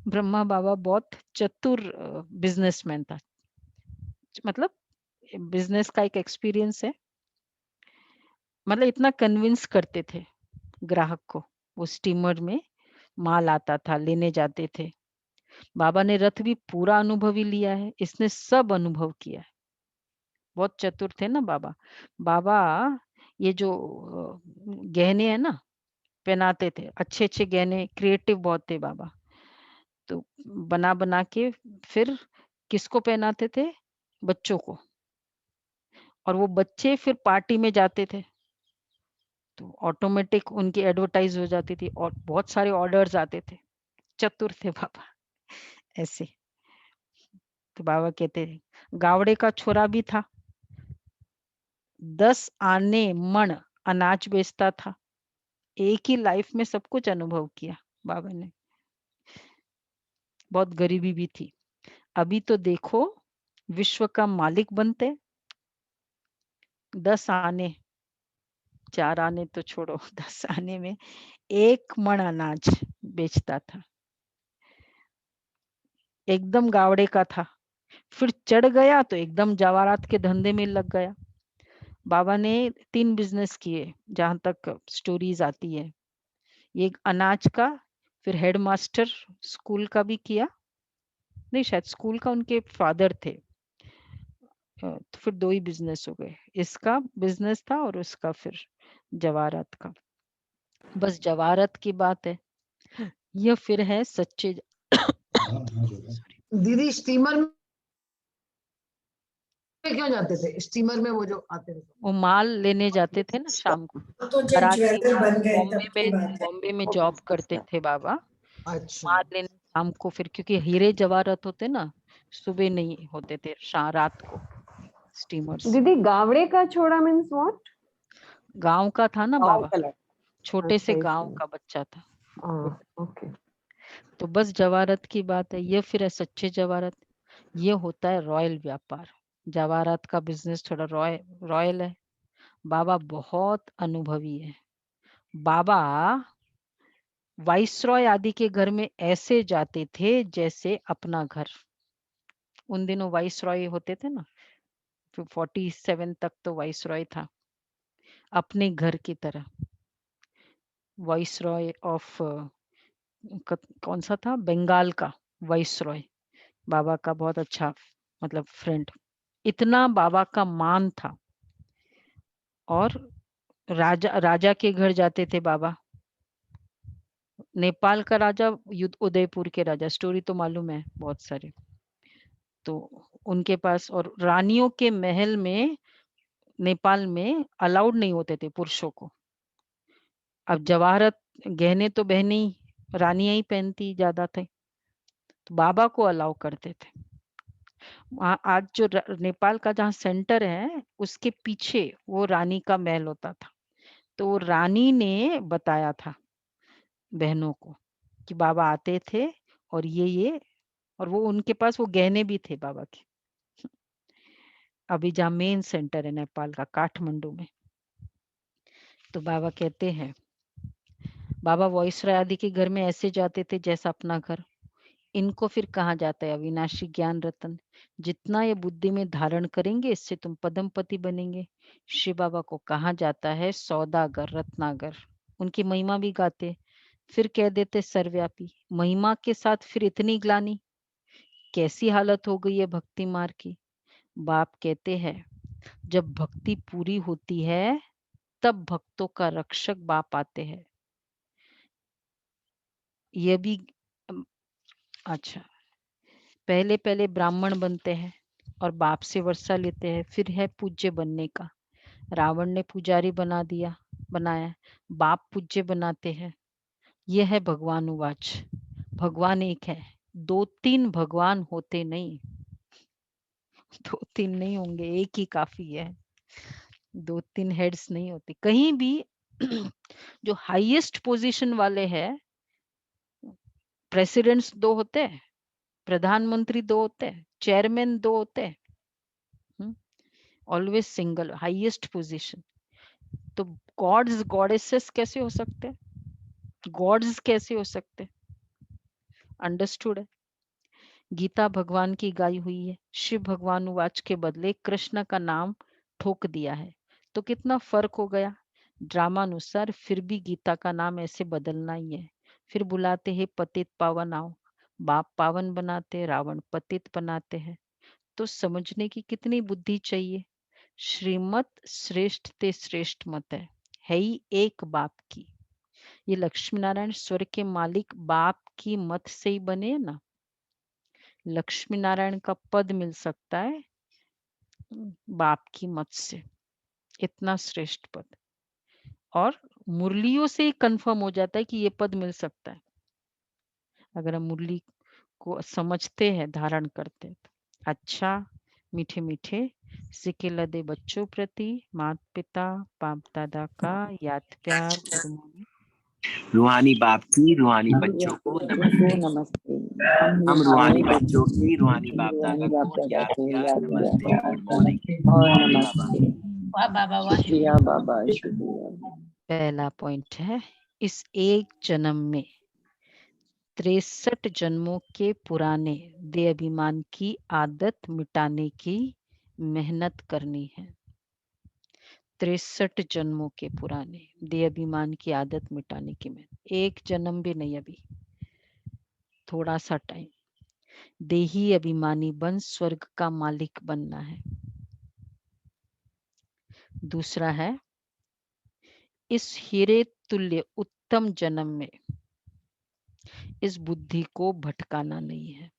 ब्रह्मा बाबा बहुत चतुर बिजनेसमैन था, मतलब बिजनेस का एक एक्सपीरियंस है। मतलब इतना कन्विंस करते थे ग्राहक को, वो स्टीमर में माल आता था, लेने जाते थे। बाबा ने रथ भी पूरा अनुभवी लिया है, इसने सब अनुभव किया है। बहुत चतुर थे ना बाबा। बाबा ये जो गहने है ना पहनाते थे, अच्छे अच्छे गहने, क्रिएटिव बहुत थे बाबा। तो बना बना के फिर किसको पहनाते थे? बच्चों को। और वो बच्चे फिर पार्टी में जाते थे तो ऑटोमेटिक उनकी एडवर्टाइज हो जाती थी और बहुत सारे ऑर्डर्स आते थे। चतुर थे बाबा ऐसे। तो बाबा कहते थे गावड़े का छोरा भी था, 10 आने मण अनाज बेचता था। एक ही लाइफ में सब कुछ अनुभव किया बाबा ने। बहुत गरीबी भी थी। अभी तो देखो विश्व का मालिक बनते। 10 आने, 4 आने तो छोड़ो, 10 आने में 1 मण अनाज बेचता था। एकदम गावड़े का था। फिर चढ़ गया तो एकदम जवारात के धंधे में लग गया। बाबा ने 3 बिजनेस किए जहां तक स्टोरीज आती है। एक अनाज का, फिर हेडमास्टर स्कूल का भी किया, नहीं शायद स्कूल का उनके फादर थे। तो फिर 2 ही बिजनेस हो गए, इसका बिजनेस था और उसका फिर जवारात का। बस जवारात की बात है। यह फिर है सच्चे दीदी स्टीमर में क्यों जाते थे? स्टीमर में वो जो आते थे वो माल लेने जाते थे ना शाम को। तो जब बारात की ज्वेलर बन गए बॉम्बे तब की में बात है। बॉम्बे में जॉब करते थे बाबा। अच्छा माल लेने शाम को, फिर क्योंकि हीरे जवाहरात होते ना सुबह नहीं होते थे, रात को स्टीमर्स। दीदी गावड़े का छोड़ा मीन्स व्हाट? गांव का था ना बाबा, कलर। छोटे से अच्छा गांव इसलिए। का बच्चा था। ओके। तो बस जवाहरात की बात है। ये फिर है सच्चे जवाहरात। ये होता है रॉयल व्यापार। जवाहरात का बिजनेस थोड़ा रॉयल है। बाबा बहुत अनुभवी है। बाबा वाइसरॉय आदि के घर में ऐसे जाते थे जैसे अपना घर। उन दिनों वाइसरॉय होते थे ना, फिर 47 तक तो वाइसरॉय था, अपने घर की तरह। वाइसरॉय ऑफ कौन सा था, बंगाल का वाइसरॉय, बाबा का बहुत अच्छा मतलब फ्रेंड। इतना बाबा का मान था। और राजा राजा के घर जाते थे बाबा। नेपाल का राजा, उदयपुर के राजा, स्टोरी तो मालूम है बहुत सारे। तो उनके पास, और रानियों के महल में नेपाल में अलाउड नहीं होते थे पुरुषों को। अब जवाहरत गहने तो बहनी रानियां ही पहनती ज्यादा थे, तो बाबा को अलाउ करते थे। आज जो नेपाल का जहाँ सेंटर है उसके पीछे वो रानी का महल होता था। तो वो रानी ने बताया था बहनों को कि बाबा आते थे और ये, और वो उनके पास वो गहने भी थे बाबा के। अभी जहाँ मेन सेंटर है नेपाल का, काठमांडू में। तो बाबा कहते हैं, बाबा वॉइसरॉय आदि के घर में ऐसे जाते थे जैसा अपना घर। इनको फिर कहा जाता है अविनाशी ज्ञान रतन। जितना ये बुद्धि में धारण करेंगे इससे तुम पदमपति बनेंगे। शिव बाबा को कहा जाता है सौदागर, रत्नागर। उनकी महिमा भी गाते, फिर कह देते सर्वव्यापी। महिमा के साथ फिर इतनी ग्लानि, कैसी हालत हो गई है भक्ति मार्ग की। बाप कहते हैं जब भक्ति पूरी होती है तब भक्तों का रक्षक बाप आते हैं। ये भी अच्छा, पहले पहले ब्राह्मण बनते हैं और बाप से वर्षा लेते हैं, फिर है पूज्य बनने का। रावण ने पुजारी बनाया, बाप पूज्य बनाते हैं। यह है भगवान उवाच। भगवान एक है, 2-3 भगवान होते नहीं। 2-3 नहीं होंगे, एक ही काफी है। 2-3 हेड्स नहीं होते कहीं भी। जो हाईएस्ट पोजीशन वाले हैं, प्रेसिडेंट्स 2 होते हैं, प्रधानमंत्री 2 होते हैं, चेयरमैन 2 होते हैं, ऑलवेज सिंगल, हाईएस्ट पोजीशन। तो गॉड्स गॉडेसेस कैसे हो सकते हैं? गॉड्स कैसे हो सकते हैं? अंडरस्टूड है। गीता भगवान की गाई हुई है। शिव भगवान उवाच के बदले कृष्ण का नाम ठोक दिया है, तो कितना फर्क हो गया। ड्रामानुसार फिर भी गीता का नाम ऐसे बदलना ही है। फिर बुलाते हैं पतित पावन आओ। बाप पावन बनाते, रावण पतित बनाते हैं। तो समझने की कितनी बुद्धि चाहिए। श्रीमत श्रेष्ठ ते श्रेष्ठ मत है ही एक बाप की। ये लक्ष्मी नारायण स्वर्ग के मालिक बाप की मत से ही बने हैं ना। लक्ष्मी नारायण का पद मिल सकता है बाप की मत से, इतना श्रेष्ठ पद। और मुरलियों से ही कंफर्म हो जाता है कि ये पद मिल सकता है, अगर हम मुरली को समझते हैं, धारण करते हैं। अच्छा, मीठे मीठे सिके लदे बच्चों प्रति माता पिता बाप दादा का याद प्यार गुरु। रूहानी बाप की रूहानी बच्चों को नमस्ते। नमस्ते। हम रूहानी बच्चों की रूहानी बाप दादा को याद प्यार नमस्ते, गुड मॉर्निंग और बाबा। नमस्ते। वाह बाबा, वाह, शुक्रिया बाबा, शुक्रिया। पहला पॉइंट है, इस एक जन्म में 63 जन्मों के पुराने देह अभिमान की आदत मिटाने की मेहनत करनी है। 63 जन्मों के पुराने देह अभिमान की आदत मिटाने की मेहनत। एक जन्म भी नहीं, अभी थोड़ा सा टाइम। देही अभिमानी बन स्वर्ग का मालिक बनना है। दूसरा है, इस हीरे तुल्य उत्तम जन्म में इस बुद्धि को भटकाना नहीं है।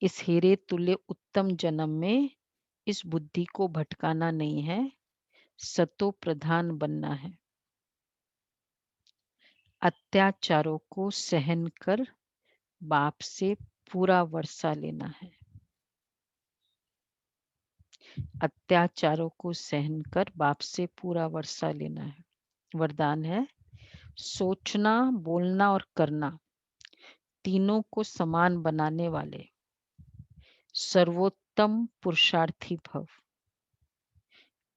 इस हीरे तुल्य उत्तम जन्म में इस बुद्धि को भटकाना नहीं है, सतो प्रधान बनना है। अत्याचारों को सहन कर बाप से पूरा वर्षा लेना है। अत्याचारों को सहन कर बाप से पूरा वर्षा लेना है। वरदान है, सोचना, बोलना और करना तीनों को समान बनाने वाले सर्वोत्तम पुरुषार्थी भव।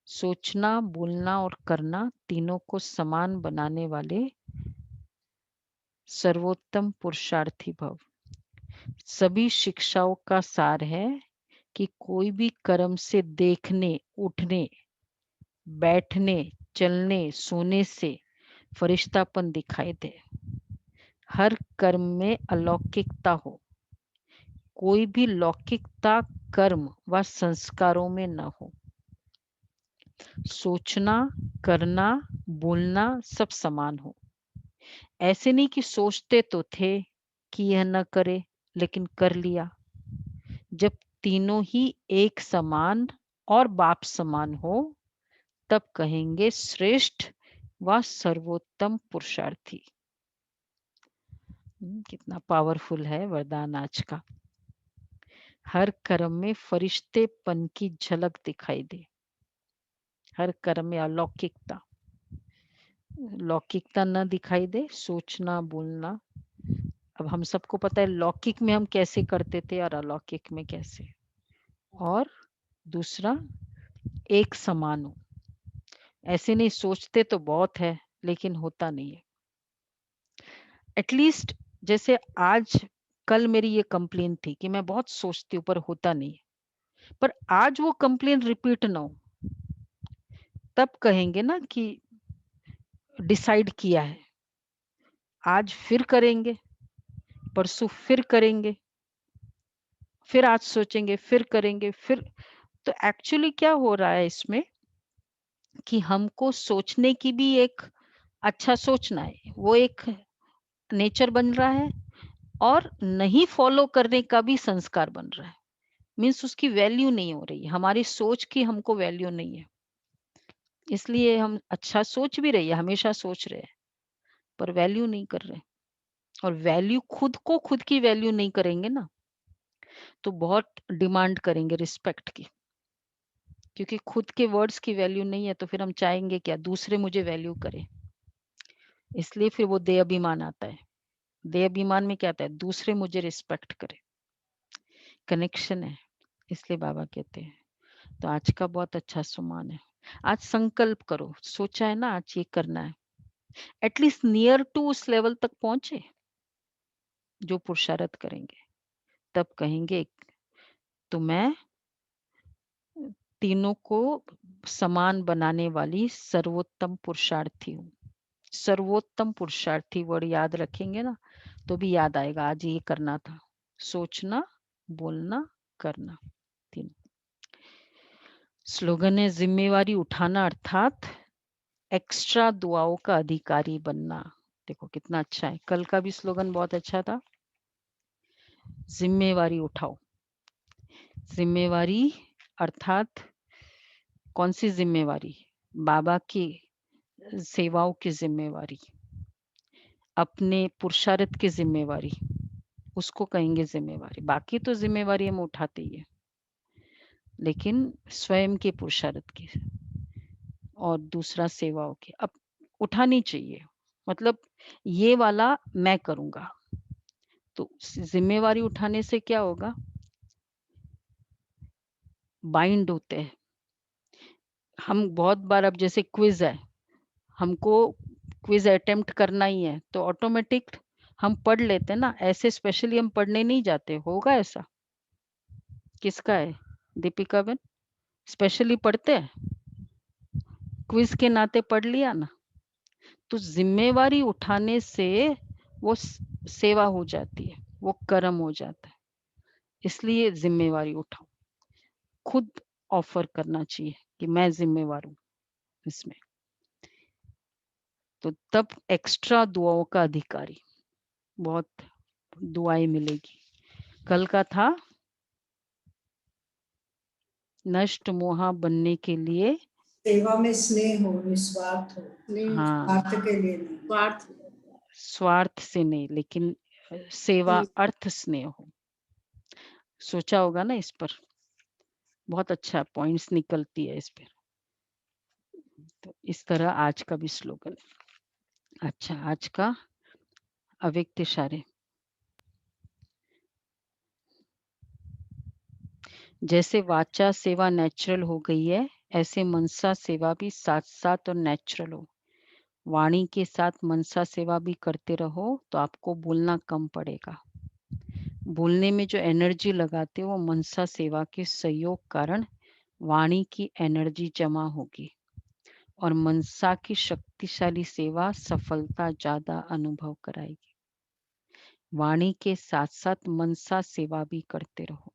सोचना, बोलना और करना तीनों को समान बनाने वाले सर्वोत्तम पुरुषार्थी भव। सभी शिक्षाओं का सार है कि कोई भी कर्म से देखने, उठने, बैठने, चलने, सोने से फरिश्तापन दिखाई दे। हर कर्म में अलौकिकता हो, कोई भी लौकिकता कर्म व संस्कारों में न हो। सोचना, करना, बोलना सब समान हो। ऐसे नहीं कि सोचते तो थे कि यह न करे लेकिन कर लिया। जब तीनों ही एक समान और बाप समान हो तब कहेंगे श्रेष्ठ व सर्वोत्तम पुरुषार्थी। कितना पावरफुल है वरदान आज का। हर कर्म में फरिश्तेपन की झलक दिखाई दे। हर कर्म में अलौकिकता, लौकिकता न दिखाई दे। सोचना, बोलना, अब हम सबको पता है लौकिक में हम कैसे करते थे और अलौकिक में कैसे। और दूसरा, एक समान हो। ऐसे नहीं सोचते तो बहुत है लेकिन होता नहीं है। एटलीस्ट जैसे आज कल मेरी ये कंप्लेन थी कि मैं बहुत सोचती हूँ पर होता नहीं है, पर आज वो कंप्लेन रिपीट ना हो, तब कहेंगे ना कि डिसाइड किया है, आज फिर करेंगे, परसों फिर करेंगे, फिर आज सोचेंगे, फिर करेंगे, फिर। तो एक्चुअली क्या हो रहा है इसमें कि हमको सोचने की भी एक अच्छा सोचना है, वो एक नेचर बन रहा है, और नहीं फॉलो करने का भी संस्कार बन रहा है। मीन्स उसकी वैल्यू नहीं हो रही, हमारी सोच की हमको वैल्यू नहीं है, इसलिए हम अच्छा सोच भी रही है, हमेशा सोच रहे हैं, पर वैल्यू नहीं कर रहे। और वैल्यू खुद को खुद की वैल्यू नहीं करेंगे ना, तो बहुत डिमांड करेंगे रिस्पेक्ट की, क्योंकि खुद के वर्ड्स की वैल्यू नहीं है, तो फिर हम चाहेंगे क्या, दूसरे मुझे वैल्यू करें। इसलिए फिर वो देह अभिमान आता है। देह अभिमान में क्या आता है, दूसरे मुझे रिस्पेक्ट करे, कनेक्शन है। इसलिए बाबा कहते हैं, तो आज का बहुत अच्छा सम्मान है। आज संकल्प करो, सोचा है ना आज ये करना है, एटलीस्ट नियर टू उस लेवल तक पहुंचे जो पुरुषार्थ करेंगे, तब कहेंगे तो मैं तीनों को समान बनाने वाली सर्वोत्तम पुरुषार्थी हूँ। सर्वोत्तम पुरुषार्थी वर्ड याद रखेंगे ना, तो भी याद आएगा आज ये करना था, सोचना, बोलना, करना, तीन। स्लोगन है जिम्मेवारी उठाना अर्थात एक्स्ट्रा दुआओं का अधिकारी बनना। देखो कितना अच्छा है, कल का भी स्लोगन बहुत अच्छा था, जिम्मेवारी उठाओ। जिम्मेवारी अर्थात कौन सी जिम्मेवारी, बाबा की सेवाओं की जिम्मेवारी, अपने पुरुषार्थ की जिम्मेवारी, उसको कहेंगे जिम्मेवारी। बाकी तो जिम्मेवारी हम उठाते ही है, लेकिन स्वयं के पुरुषार्थ की और दूसरा सेवाओं की अब उठानी चाहिए। मतलब ये वाला मैं करूंगा, तो जिम्मेवारी उठाने से क्या होगा, बाइंड होते हैं हम बहुत बार। अब जैसे क्विज है, हमको क्विज अटेम्प्ट करना ही है, तो ऑटोमेटिक हम पढ़ लेते हैं ना, ऐसे स्पेशली हम पढ़ने नहीं जाते। होगा ऐसा, किसका है, दीपिका बहन स्पेशली पढ़ते हैं, क्विज के नाते पढ़ लिया ना। तो जिम्मेवारी उठाने से वो सेवा हो जाती है, वो कर्म हो जाता है। इसलिए जिम्मेवारी उठाओ, खुद ऑफर करना चाहिए कि मैं जिम्मेवार हूं इसमें, तो तब एक्स्ट्रा दुआओं का अधिकारी, बहुत दुआएं मिलेगी। कल का था नष्ट मोहा बनने के लिए, सेवा में स्नेह हो, निस्वार्थ हो, हाँ स्वार्थ के लिए नहीं। स्वार्थ स्वार्थ से नहीं, लेकिन सेवा अर्थ स्नेह हो। सोचा होगा ना इस पर, बहुत अच्छा पॉइंट्स निकलती है इस पर। तो इस तरह आज का भी स्लोगन। अच्छा, आज का अव्यक्त इशारे, जैसे वाचा सेवा नेचुरल हो गई है, ऐसे मनसा सेवा भी साथ साथ और नेचुरल हो। वाणी के साथ मनसा सेवा भी करते रहो, तो आपको बोलना कम पड़ेगा। बोलने में जो एनर्जी लगाते हो, वो मनसा सेवा के सहयोग कारण वाणी की एनर्जी जमा होगी, और मनसा की शक्तिशाली सेवा सफलता ज्यादा अनुभव कराएगी। वाणी के साथ साथ मनसा सेवा भी करते रहो।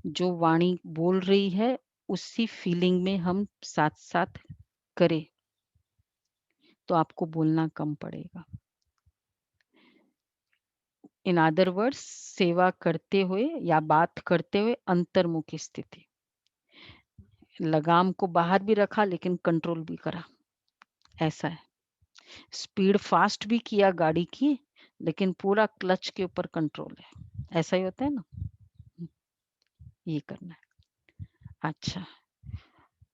जो वाणी बोल रही है, उसी फीलिंग में हम साथ साथ करें, तो आपको बोलना कम पड़ेगा। इन अदर वर्ड्स, सेवा करते हुए या बात करते हुए अंतर्मुखी स्थिति, लगाम को बाहर भी रखा लेकिन कंट्रोल भी करा, ऐसा है। स्पीड फास्ट भी किया गाड़ी की, लेकिन पूरा क्लच के ऊपर कंट्रोल है, ऐसा ही होता है ना, ये करना है। अच्छा,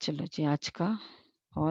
चलो जी आज का